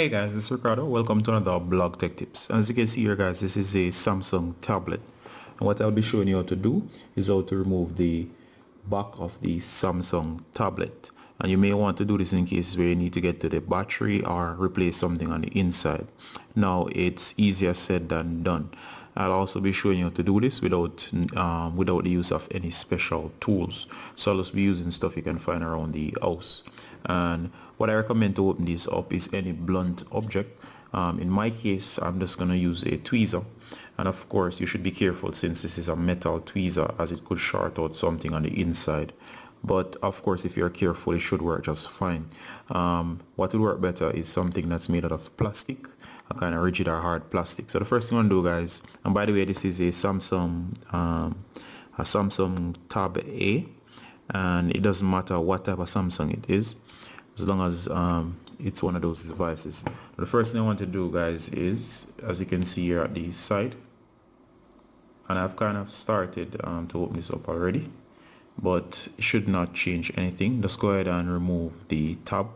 Hey guys, this is Ricardo. Welcome to another Blog Tech Tips. As you can see here guys, this is a Samsung tablet. And what I'll be showing you how to do is how to remove the back of the Samsung tablet. And you may want to do this in cases where you need to get to the battery or replace something on the inside. Now it's easier said than done. I'll also be showing you how to do this without the use of any special tools. So I'll just be using stuff you can find around the house. And what I recommend to open this up is any blunt object. In my case, I'm just going to use a tweezer. And of course, you should be careful since this is a metal tweezer, as it could short out something on the inside. But of course, if you're careful, it should work just fine. What will work better is something that's made out of plastic, a kind of rigid or hard plastic. So the first thing I'm going to do, guys, and by the way, this is a Samsung Tab A, and it doesn't matter what type of Samsung it is, as long as it's one of those devices. The first thing I want to do, guys, is, as you can see here at the side, and I've kind of started to open this up already, but it should not change anything. Just go ahead and remove the tab,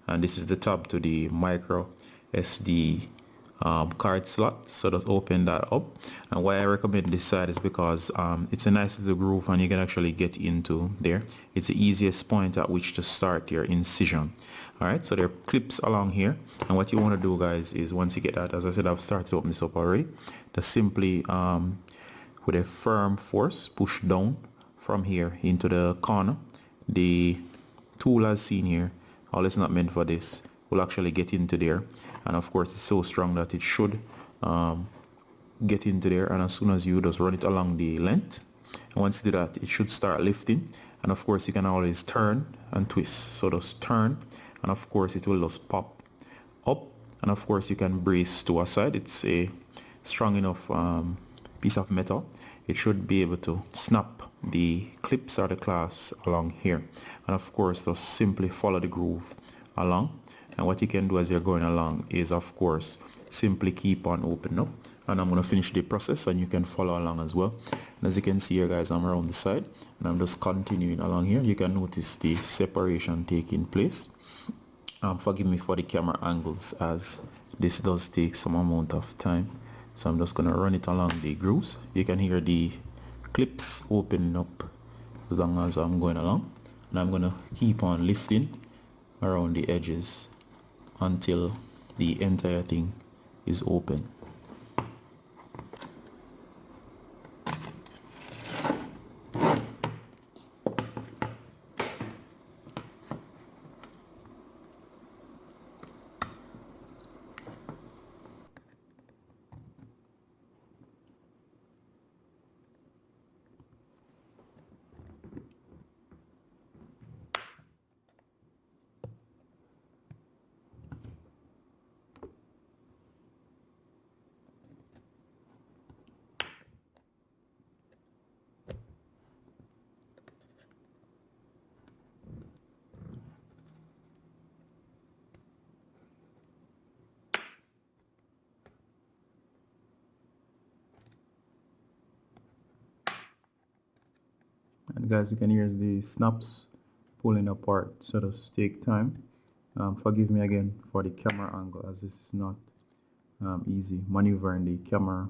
and this is the tab to the micro SD card slot. So just open that up, and why I recommend this side is because it's a nice little groove and you can actually get into there. It's the easiest point at which to start your incision. Alright, so there are clips along here, and what you want to do, guys, is once you get that, as I said, I've started to open this up already, just simply with a firm force push down from here into the corner. The tool as seen here, all it's not meant for this, will actually get into there, and of course it's so strong that it should get into there, and as soon as you just run it along the length, and once you do that, it should start lifting. And of course you can always turn and twist, so just turn, and of course it will just pop up, and of course you can brace to a side. It's a strong enough piece of metal. It should be able to snap the clips or the clasps along here, and of course just simply follow the groove along. And what you can do as you're going along is, of course, simply keep on opening up, and I'm going to finish the process and you can follow along as well. And as you can see here, guys, I'm around the side and I'm just continuing along here. You can notice the separation taking place. Forgive me for the camera angles, as this does take some amount of time, so I'm just going to run it along the grooves. You can hear the clips opening up as long as I'm going along, and I'm going to keep on lifting around the edges until the entire thing is open. And guys, you can hear the snaps pulling apart, so just take time. Forgive me again for the camera angle, as this is not easy maneuvering the camera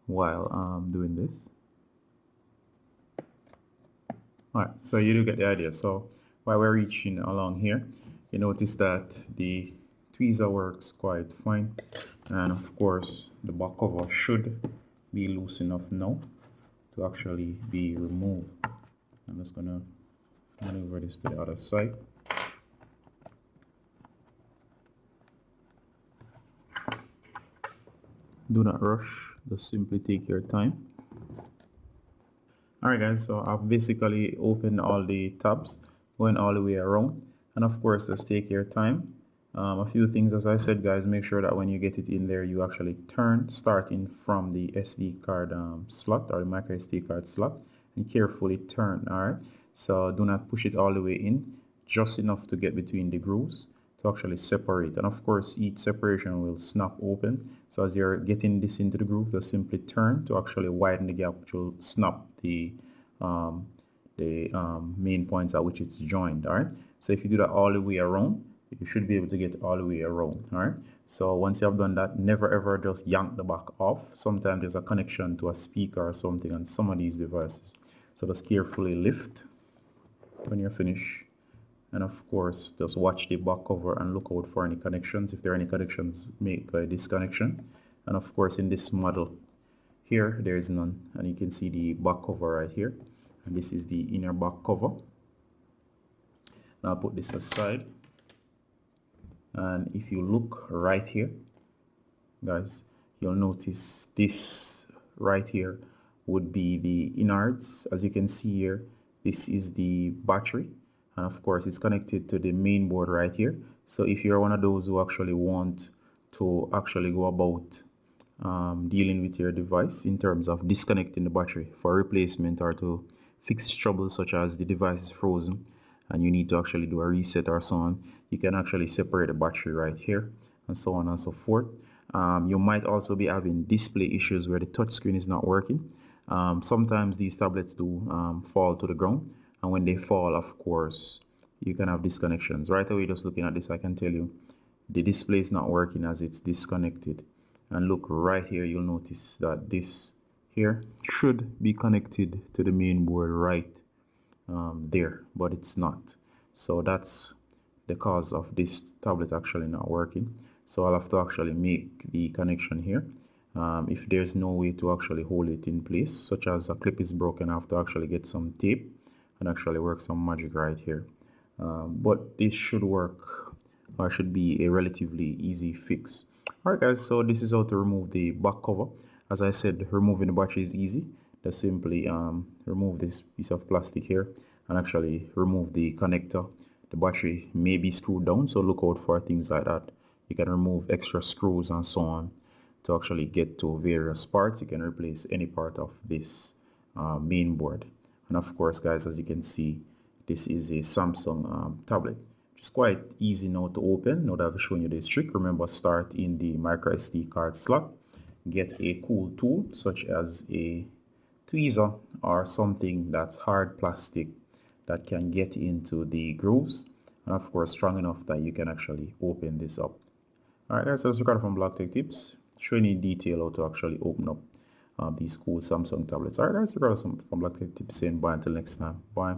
while doing this. Alright, so you do get the idea. So while we're reaching along here, you notice that the tweezer works quite fine, and of course the back cover should be loose enough now to actually be removed. I'm just gonna maneuver this to the other side. Do not rush, just simply take your time. Alright guys, so I've basically opened all the tabs, going all the way around, and of course just take your time. A few things, as I said, guys, make sure that when you get it in there, you actually turn, starting from the SD card slot, or the micro SD card slot, and carefully turn. Alright, so do not push it all the way in, just enough to get between the grooves to actually separate. And of course each separation will snap open, so as you're getting this into the groove, just simply turn to actually widen the gap, which will snap the main points at which it's joined. All right, so if you do that all the way around, you should be able to get all the way around. All right, so once you have done that, never ever just yank the back off. Sometimes there's a connection to a speaker or something on some of these devices, so just carefully lift when you're finished. And of course, just watch the back cover and look out for any connections. If there are any connections, make a disconnection. And of course, in this model here, there is none. And you can see the back cover right here. And this is the inner back cover. Now I'll put this aside. And if you look right here, guys, you'll notice this right here would be the innards. As you can see here, this is the battery. And of course, it's connected to the main board right here. So if you're one of those who actually want to actually go about dealing with your device in terms of disconnecting the battery for replacement or to fix troubles such as the device is frozen and you need to actually do a reset or so on, you can actually separate the battery right here and so on and so forth. You might also be having display issues where the touchscreen is not working. Sometimes these tablets do fall to the ground, and when they fall, of course, you can have disconnections. Right away, just looking at this, I can tell you the display is not working as it's disconnected. And look right here, you'll notice that this here should be connected to the main board right there, but it's not. So that's the cause of this tablet actually not working. So I'll have to actually make the connection here. If there's no way to actually hold it in place, such as a clip is broken, I have to actually get some tape and actually work some magic right here. But this should work, or should be a relatively easy fix. Alright guys, so this is how to remove the back cover. As I said, removing the battery is easy. Just simply remove this piece of plastic here and actually remove the connector. The battery may be screwed down, so look out for things like that. You can remove extra screws and so on to actually get to various parts. You can replace any part of this main board. And of course, guys, as you can see, this is a Samsung tablet. It's quite easy now to open. Now that I've shown you this trick, remember, start in the micro SD card slot. Get a cool tool such as a tweezer or something that's hard plastic that can get into the grooves, and of course strong enough that you can actually open this up. Alright guys, so it's Ricardo from Black Tech Tips, showing you in detail how to actually open up these cool Samsung tablets. Alright guys, Ricardo from Black Tech Tips saying bye until next time. Bye.